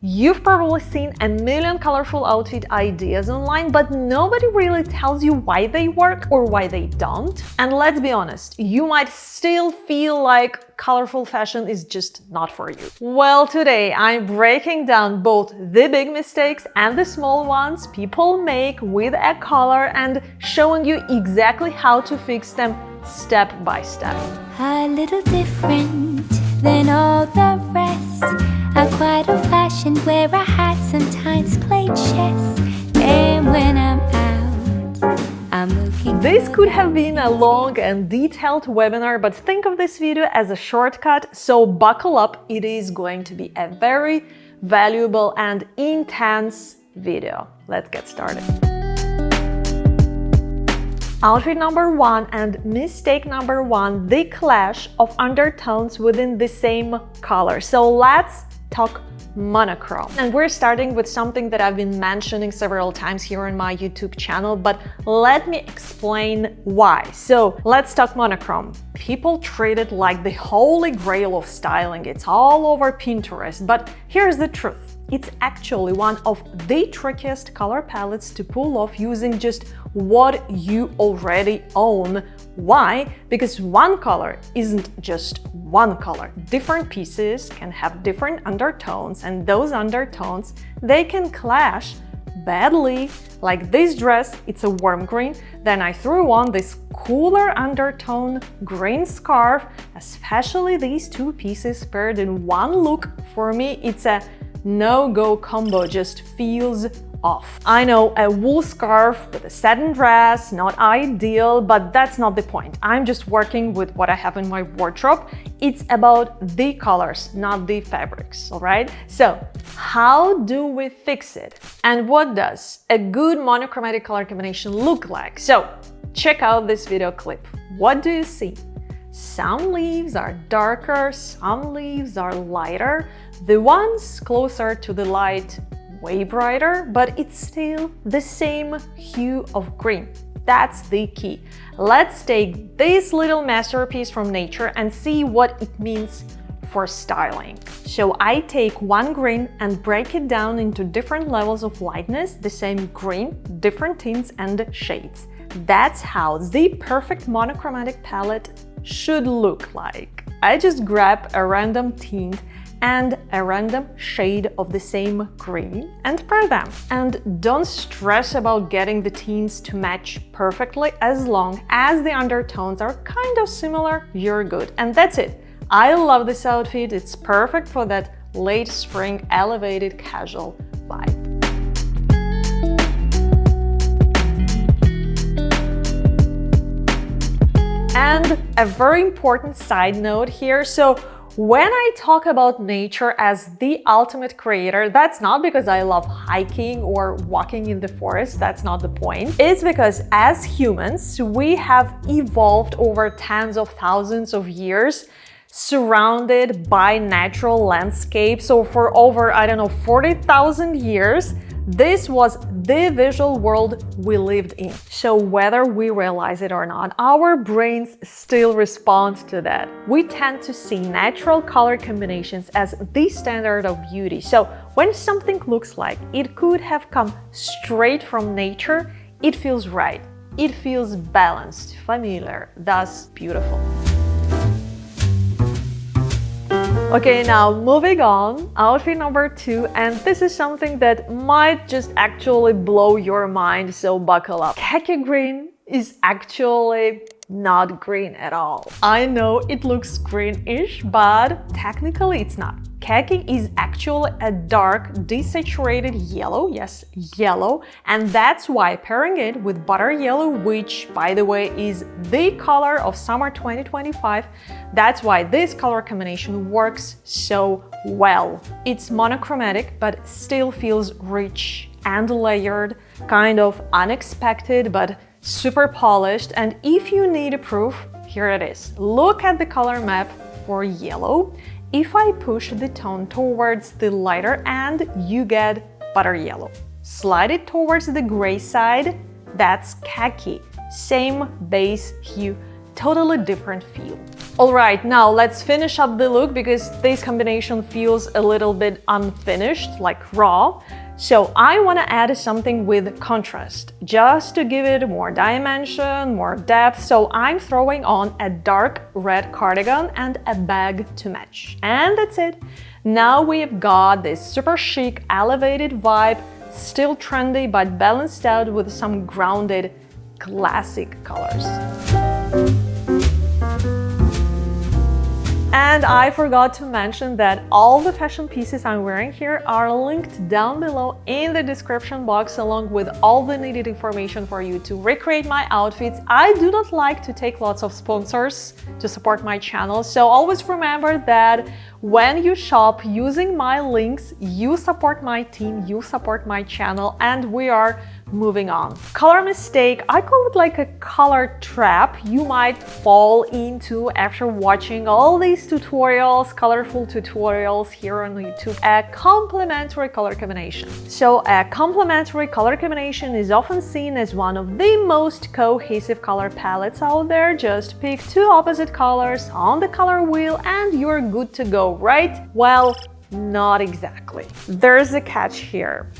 You've probably seen a million colorful outfit ideas online, but nobody really tells you why they work or why they don't. And let's be honest, you might still feel like colorful fashion is just not for you. Well, today I'm breaking down both the big mistakes and the small ones people make with a color and showing you exactly how to fix them step by step. A little different than all the rest. I'm quite old-fashioned, wear a hat, sometimes play chess. And when I'm out, I'm looking. This could have been a long and detailed webinar, but think of this video as a shortcut, so buckle up, it is going to be a very valuable and intense video. Let's get started. Outfit number one and mistake number one, the clash of undertones within the same color. So let's talk monochrome. And we're starting with something that I've been mentioning several times here on my YouTube channel, but let me explain why. So let's talk monochrome. People treat it like the holy grail of styling. It's all over Pinterest, but here's the truth. It's actually one of the trickiest color palettes to pull off using just what you already own. Why? Because one color isn't just one color. Different pieces can have different undertones, and those undertones, they can clash badly. Like this dress, it's a warm green, then I threw on this cooler undertone green scarf. Especially these two pieces paired in one look, for me it's a no-go combo, just feels off. I know a wool scarf with a satin dress, not ideal, but that's not the point. I'm just working with what I have in my wardrobe. It's about the colors, not the fabrics, all right? So how do we fix it? And what does a good monochromatic color combination look like? So check out this video clip. What do you see? Some leaves are darker, some leaves are lighter. The ones closer to the light, way brighter, but it's still the same hue of green. That's the key. Let's take this little masterpiece from nature and see what it means for styling. So I take one green and break it down into different levels of lightness, the same green, different tints and shades. That's how the perfect monochromatic palette should look like. I just grab a random tint and a random shade of the same green and pair them. And don't stress about getting the tints to match perfectly. As long as the undertones are kind of similar, you're good. And that's it. I love this outfit. It's perfect for that late spring elevated casual vibe. And a very important side note here. So when I talk about nature as the ultimate creator, that's not because I love hiking or walking in the forest. That's not the point. It's because as humans, we have evolved over tens of thousands of years surrounded by natural landscapes. So for over, 40,000 years, this was the visual world we lived in. So whether we realize it or not, our brains still respond to that. We tend to see natural color combinations as the standard of beauty. So when something looks like it could have come straight from nature, it feels right. It feels balanced, familiar, thus beautiful. Okay, now moving on, outfit number two, and this is something that might just actually blow your mind, so buckle up. Khaki green is actually not green at all. I know it looks greenish, but technically it's not. Khaki is actually a dark, desaturated yellow, yes, yellow, and that's why pairing it with butter yellow, which, by the way, is the color of summer 2025, that's why this color combination works so well. It's monochromatic, but still feels rich and layered, kind of unexpected, but super polished. And if you need a proof, here it is. Look at the color map for yellow. If I push the tone towards the lighter end, you get butter yellow. Slide it towards the gray side, that's khaki. Same base hue, totally different feel. Alright, now let's finish up the look because this combination feels a little bit unfinished, like raw. So I want to add something with contrast, just to give it more dimension, more depth. So I'm throwing on a dark red cardigan and a bag to match. And that's it. Now we've got this super chic, elevated vibe, still trendy but balanced out with some grounded, classic colors. And I forgot to mention that all the fashion pieces I'm wearing here are linked down below in the description box, along with all the needed information for you to recreate my outfits. I do not like to take lots of sponsors to support my channel, so always remember that when you shop using my links, you support my team, you support my channel, and we are moving on. Color mistake, I call it like a color trap you might fall into after watching all these tutorials, colorful tutorials here on YouTube. A complementary color combination. So a complementary color combination is often seen as one of the most cohesive color palettes out there. Just pick two opposite colors on the color wheel and you're good to go, right? Well, not exactly. There's a catch here.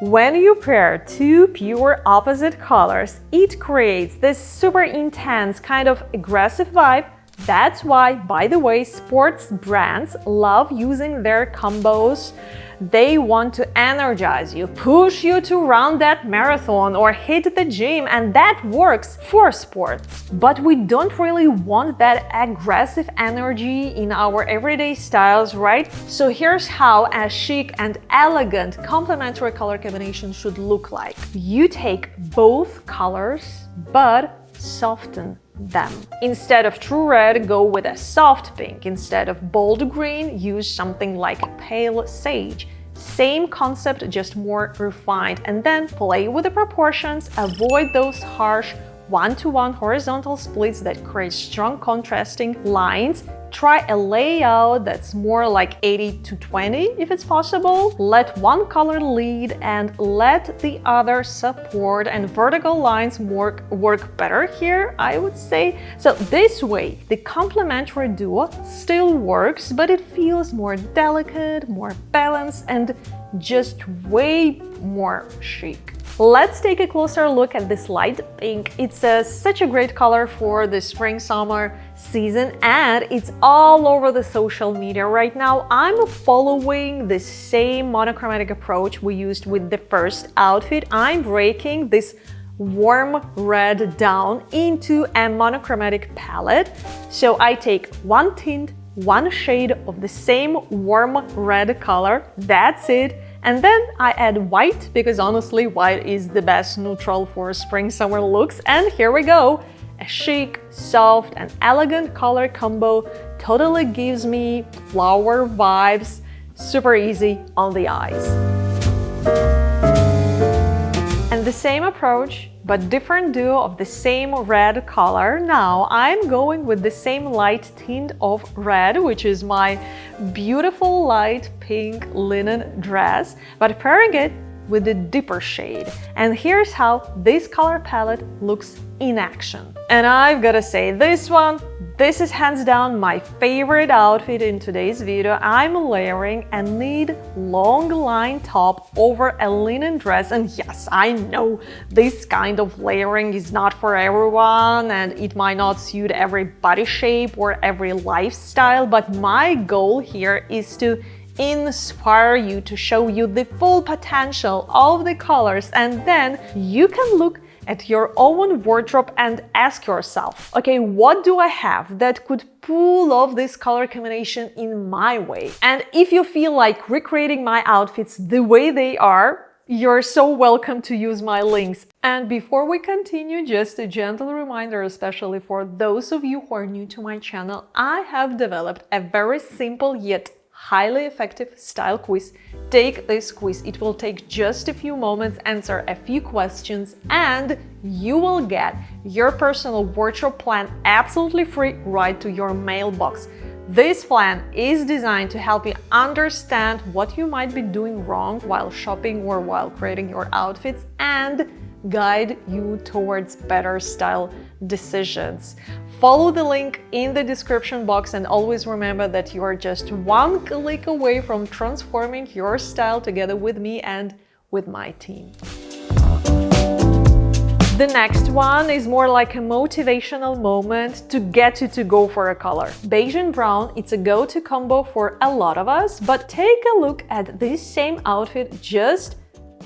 When you pair two pure opposite colors, it creates this super intense, kind of aggressive vibe. That's why, by the way, sports brands love using their combos. They want to energize you, push you to run that marathon or hit the gym, and that works for sports. But we don't really want that aggressive energy in our everyday styles, right? So here's how a chic and elegant complementary color combination should look like. You take both colors, but soften them. Instead of true red, go with a soft pink. Instead of bold green, use something like pale sage. Same concept, just more refined. And then play with the proportions, avoid those harsh one-to-one horizontal splits that create strong contrasting lines. Try a layout that's more like 80-20 if it's possible. Let one color lead and let the other support, and vertical lines work better here, I would say. So this way, the complementary duo still works, but it feels more delicate, more balanced, and just way more chic. Let's take a closer look at this light pink. It's such a great color for the spring-summer season, and it's all over the social media right now. I'm following the same monochromatic approach we used with the first outfit. I'm breaking this warm red down into a monochromatic palette. So I take one tint, one shade of the same warm red color, that's it. And then I add white, because honestly, white is the best neutral for spring-summer looks. And here we go. A chic, soft, and elegant color combo totally gives me flower vibes, super easy on the eyes. And the same approach, but different duo of the same red color. Now I'm going with the same light tint of red, which is my beautiful light pink linen dress, but pairing it with the deeper shade. And here's how this color palette looks in action. And I've gotta say, this is hands down my favorite outfit in today's video. I'm layering a knit long line top over a linen dress, and yes, I know this kind of layering is not for everyone and it might not suit every body shape or every lifestyle, but my goal here is to inspire you, to show you the full potential of the colors, and then you can look at your own wardrobe and ask yourself, okay, what do I have that could pull off this color combination in my way? And if you feel like recreating my outfits the way they are, you're so welcome to use my links. And before we continue, just a gentle reminder, especially for those of you who are new to my channel, I have developed a very simple yet highly effective style quiz. Take this quiz. It will take just a few moments, answer a few questions, and you will get your personal wardrobe plan absolutely free right to your mailbox. This plan is designed to help you understand what you might be doing wrong while shopping or while creating your outfits, and guide you towards better style decisions. Follow the link in the description box and always remember that you are just one click away from transforming your style together with me and with my team. The next one is more like a motivational moment to get you to go for a color. Beige and brown, it's a go-to combo for a lot of us, but take a look at this same outfit just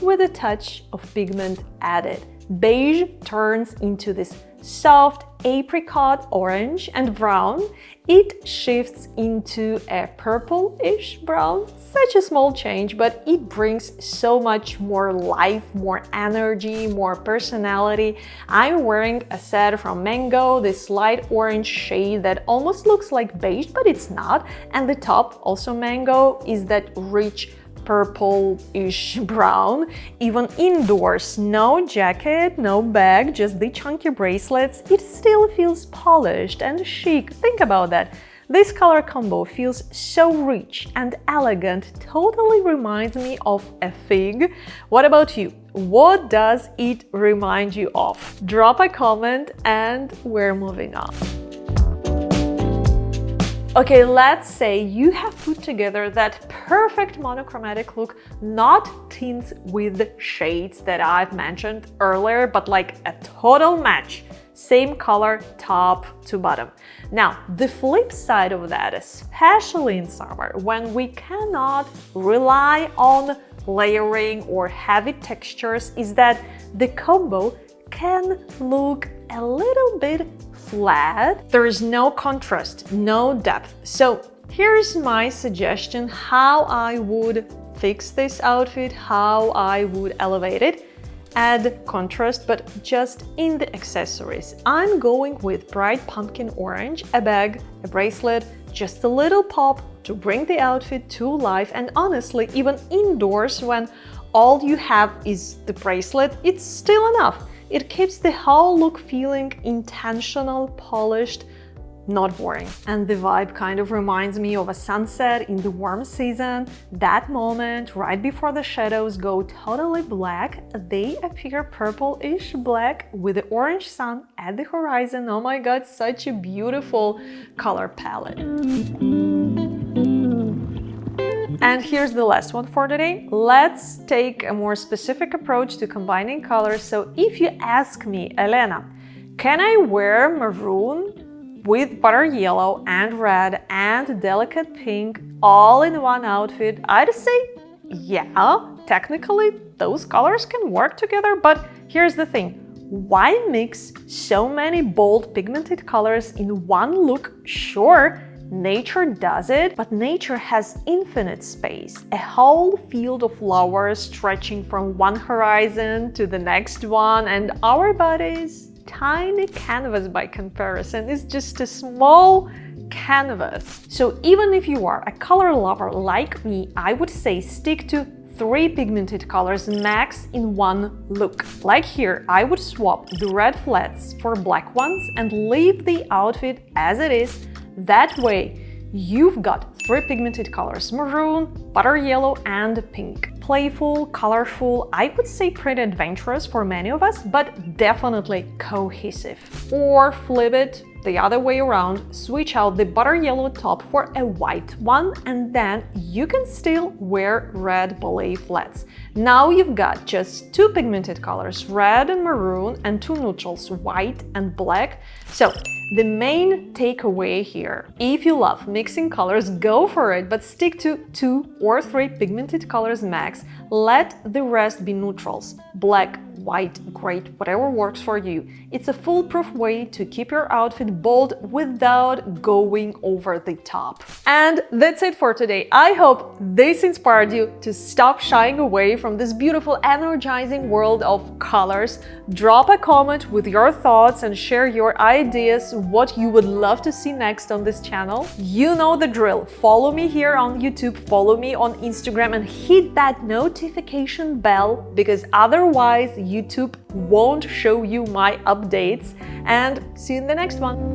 with a touch of pigment added. Beige turns into this soft apricot orange, and brown, it shifts into a purple-ish brown. Such a small change, but it brings so much more life, more energy, more personality. I'm wearing a set from Mango, this light orange shade that almost looks like beige, but it's not. And the top, also Mango, is that rich purple-ish brown. Even indoors, no jacket, no bag, just the chunky bracelets, it still feels polished and chic. Think about that. This color combo feels so rich and elegant, totally reminds me of a fig. What about you? What does it remind you of? Drop a comment and we're moving on. Okay, let's say you have put together that perfect monochromatic look, not tints with shades that I've mentioned earlier, but like a total match. Same color top to bottom. Now, the flip side of that, especially in summer, when we cannot rely on layering or heavy textures, is that the combo can look a little bit flat. There is no contrast, no depth. So here's my suggestion how I would fix this outfit, how I would elevate it. Add contrast, but just in the accessories. I'm going with bright pumpkin orange, a bag, a bracelet, just a little pop to bring the outfit to life. And honestly, even indoors, when all you have is the bracelet, it's still enough. It keeps the whole look feeling intentional, polished, not boring. And the vibe kind of reminds me of a sunset in the warm season. That moment right before the shadows go totally black, they appear purple-ish black with the orange sun at the horizon. Oh my god, such a beautiful color palette. And here's the last one for today. Let's take a more specific approach to combining colors. So if you ask me, Elena, can I wear maroon with butter yellow and red and delicate pink all in one outfit? I'd say, yeah, technically those colors can work together, but here's the thing. Why mix so many bold pigmented colors in one look? Sure, nature does it, but nature has infinite space, a whole field of flowers stretching from one horizon to the next one, and our bodies, tiny canvas by comparison, is just a small canvas. So even if you are a color lover like me, I would say stick to 3 pigmented colors max in one look. Like here, I would swap the red flats for black ones and leave the outfit as it is. That way, you've got 3 pigmented colors: maroon, butter yellow, and pink. Playful, colorful, I would say pretty adventurous for many of us, but definitely cohesive. Or flip it the other way around, switch out the butter yellow top for a white one, and then you can still wear red ballet flats. Now you've got just 2 pigmented colors, red and maroon, and 2 neutrals, white and black. So the main takeaway here, if you love mixing colors, go for it, but stick to 2 or 3 pigmented colors max. Let the rest be neutrals, black, white, gray, whatever works for you. It's a foolproof way to keep your outfit bold without going over the top. And that's it for today. I hope this inspired you to stop shying away from this beautiful, energizing world of colors. Drop a comment with your thoughts and share your ideas, what you would love to see next on this channel. You know the drill. Follow me here on YouTube, follow me on Instagram, and hit that notification bell, because otherwise YouTube won't show you my updates. And see you in the next one.